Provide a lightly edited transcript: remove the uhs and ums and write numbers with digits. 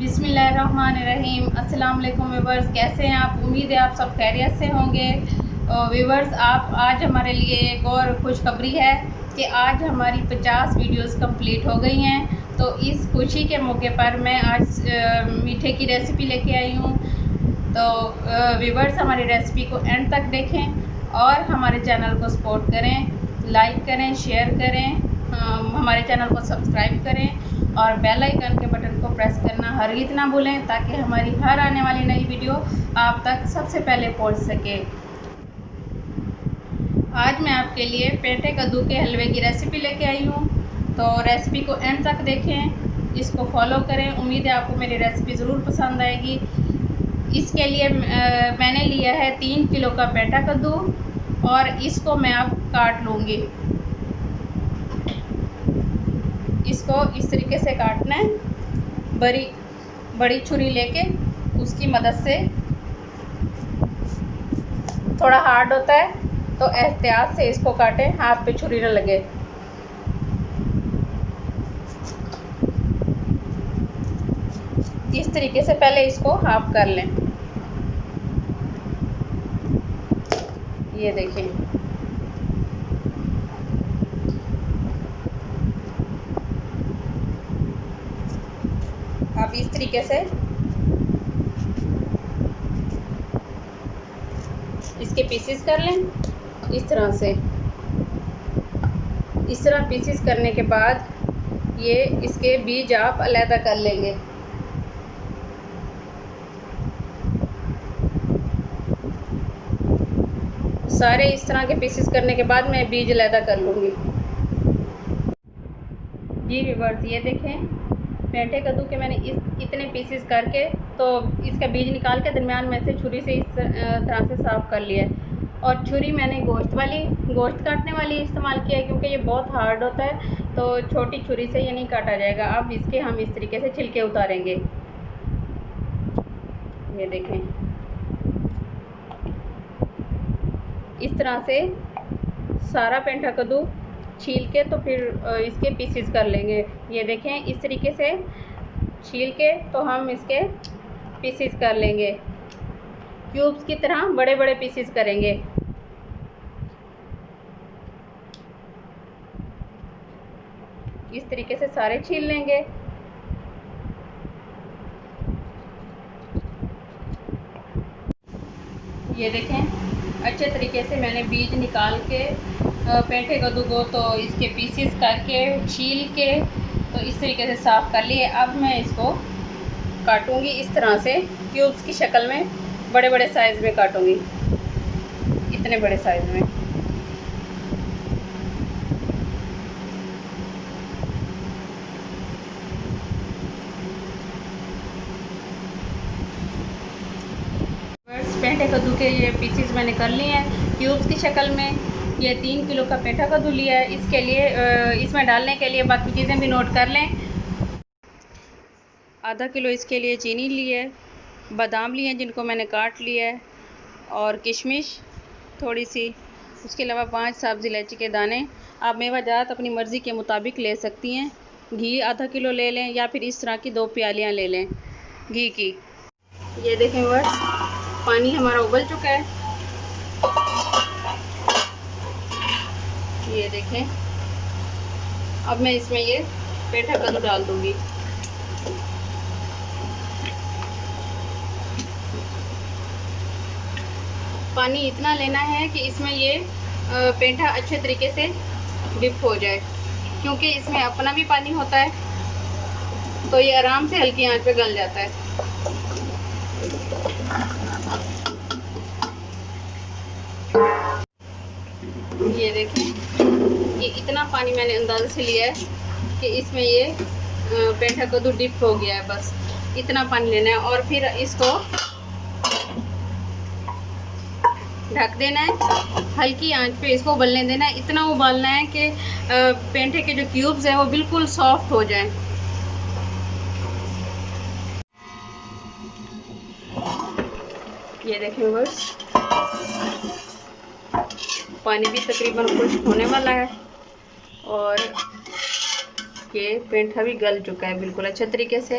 बिस्मिल्लाहिर्रहमानिर्रहीम। अस्सलाम वालेकुम व्यूवर्स, कैसे हैं आप? उम्मीद है आप सब खैरियत से होंगे। व्यूवर्स, आप आज हमारे लिए एक और खुशखबरी है कि आज हमारी 50 वीडियोस कंप्लीट हो गई हैं। तो इस खुशी के मौके पर मैं आज मीठे की रेसिपी लेके आई हूँ। तो व्यूवर्स, हमारी रेसिपी को एंड तक देखें और हमारे चैनल को सपोर्ट करें, लाइक करें, शेयर करें, हमारे चैनल को सब्सक्राइब करें और बेल आइकन के बटन को प्रेस करना हरगिज़ ना भूलें ताकि हमारी हर आने वाली नई वीडियो आप तक सबसे पहले पहुंच सके। आज मैं आपके लिए पेठे कद्दू के हलवे की रेसिपी लेके आई हूँ। तो रेसिपी को एंड तक देखें, इसको फॉलो करें। उम्मीद है आपको मेरी रेसिपी ज़रूर पसंद आएगी। इसके लिए मैंने लिया है 3 किलो का पेठा कद्दू और इसको मैं अब काट लूँगी। इसको इस तरीके से काटना है, बड़ी छुरी लेके उसकी मदद से। थोड़ा हार्ड होता है तो एहतियात से इसको काटें, हाथ पे छुरी न लगे। इस तरीके से पहले इसको हाफ कर लें। ये देखें, आप इस तरीके से इसके पीसेस कर लें। इस तरह से, इस तरह पीसेस करने के बाद ये इसके बीज आप अलग कर लेंगे। सारे इस तरह के पीसेस करने के बाद मैं बीज अलग कर लूँगी। जी व्यूअर्स, ये देखें, पेठे कद्दू के मैंने इतने पीसेस करके तो इसका बीज निकाल के दरमियान में से छुरी से इस तरह से साफ़ कर लिया है। और छुरी मैंने गोश्त काटने वाली इस्तेमाल किया है क्योंकि ये बहुत हार्ड होता है, तो छोटी छुरी से ये नहीं काटा जाएगा। अब इसके हम इस तरीके से छिलके उतारेंगे। ये देखें, इस तरह से सारा पेठा कद्दू छील के तो फिर इसके पीसेस कर लेंगे। ये देखें, इस तरीके से छील के तो हम इसके पीसेस कर लेंगे। क्यूब्स की तरह बड़े बड़े पीसेस करेंगे। इस तरीके से सारे छील लेंगे। ये देखें, अच्छे तरीके से मैंने बीज निकाल के पेठे कद्दू को तो इसके पीसेस करके छील के तो इस तरीके से साफ़ कर लिए। अब मैं इसको काटूंगी इस तरह से, क्यूब्स की शक्ल में, बड़े बड़े साइज़ में काटूंगी, इतने बड़े साइज़ में। पेठे कद्दू के ये पीसेस मैंने कर लिए हैं क्यूब्स की शक्ल में। ये 3 किलो का पेठा कद्दू लिया है। इसके लिए इसमें डालने के लिए बाकी चीज़ें भी नोट कर लें। आधा किलो इसके लिए चीनी ली है, बादाम लिए हैं जिनको मैंने काट लिया है, और किशमिश थोड़ी सी, उसके अलावा 5 सब्ज़ इलायची के दाने। आप मेवा जात अपनी मर्ज़ी के मुताबिक ले सकती हैं। घी आधा किलो ले लें या फिर इस तरह की 2 प्यालियाँ ले लें घी की। ये देखें बस, पानी हमारा उबल चुका है। ये देखें, अब मैं इसमें ये पेठा कद्दू डाल दूँगी। पानी इतना लेना है कि इसमें ये पेठा अच्छे तरीके से डिप हो जाए, क्योंकि इसमें अपना भी पानी होता है तो ये आराम से हल्की आंच पे गल जाता है। ये देखें, ये इतना पानी मैंने अंदाज़े से लिया है कि इसमें ये पेठा कद्दू डिप हो गया है। बस इतना पानी लेना है और फिर इसको ढक देना है। हल्की आंच पे इसको उबलने देना है। इतना उबालना है कि पेठे के जो क्यूब्स हैं वो बिल्कुल सॉफ्ट हो जाएं। ये देखें बस, पानी भी तकरीबन खुश्क होने वाला है और ये पेठा भी गल चुका है बिल्कुल अच्छे तरीके से।